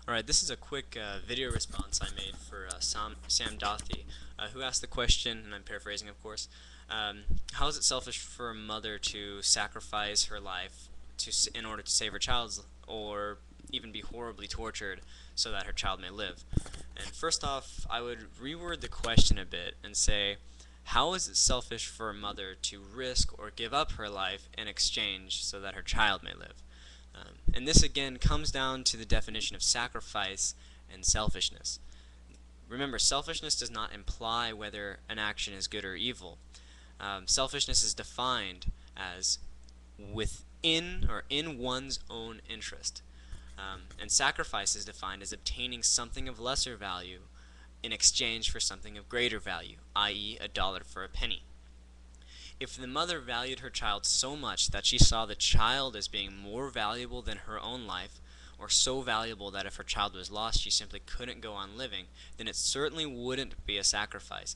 Alright, this is a quick video response I made for Sam Dothi, who asked the question, and I'm paraphrasing of course, how is it selfish for a mother to sacrifice her life in order to save her child's, or even be horribly tortured so that her child may live? And first off, I would reword the question a bit and say, how is it selfish for a mother to risk or give up her life in exchange so that her child may live? And this again comes down to the definition of sacrifice and selfishness. Remember, selfishness does not imply whether an action is good or evil. Selfishness is defined as within or in one's own interest. And sacrifice is defined as obtaining something of lesser value in exchange for something of greater value, i.e., a dollar for a penny. If the mother valued her child so much that she saw the child as being more valuable than her own life, or so valuable that if her child was lost she simply couldn't go on living, then it certainly wouldn't be a sacrifice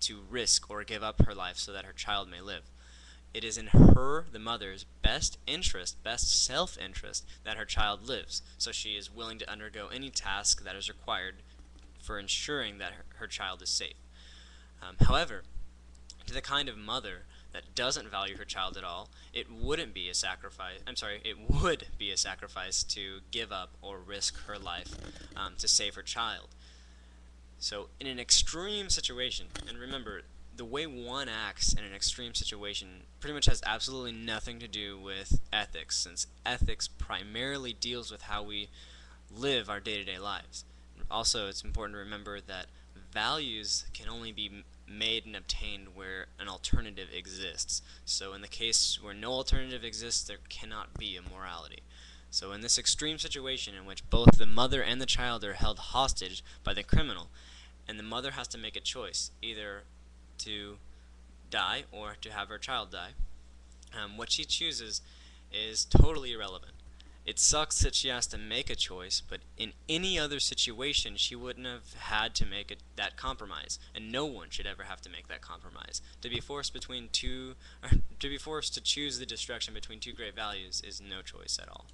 to risk or give up her life so that her child may live. It is in her, the mother's, best interest, best self-interest, that her child lives, so she is willing to undergo any task that is required for ensuring that her child is safe. However, to the kind of mother that doesn't value her child at all, it wouldn't be a sacrifice. It would be a sacrifice to give up or risk her life to save her child. So, in an extreme situation, and remember, the way one acts in an extreme situation pretty much has absolutely nothing to do with ethics, since ethics primarily deals with how we live our day-to-day lives. Also, it's important to remember that values can only be made and obtained where an alternative exists. So in the case where no alternative exists, there cannot be immorality. So in this extreme situation in which both the mother and the child are held hostage by the criminal, and the mother has to make a choice, either to die or to have her child die, what she chooses is totally irrelevant. It sucks that she has to make a choice, but in any other situation she wouldn't have had to make that compromise, and no one should ever have to make that compromise. To be forced to choose the destruction between two great values is no choice at all.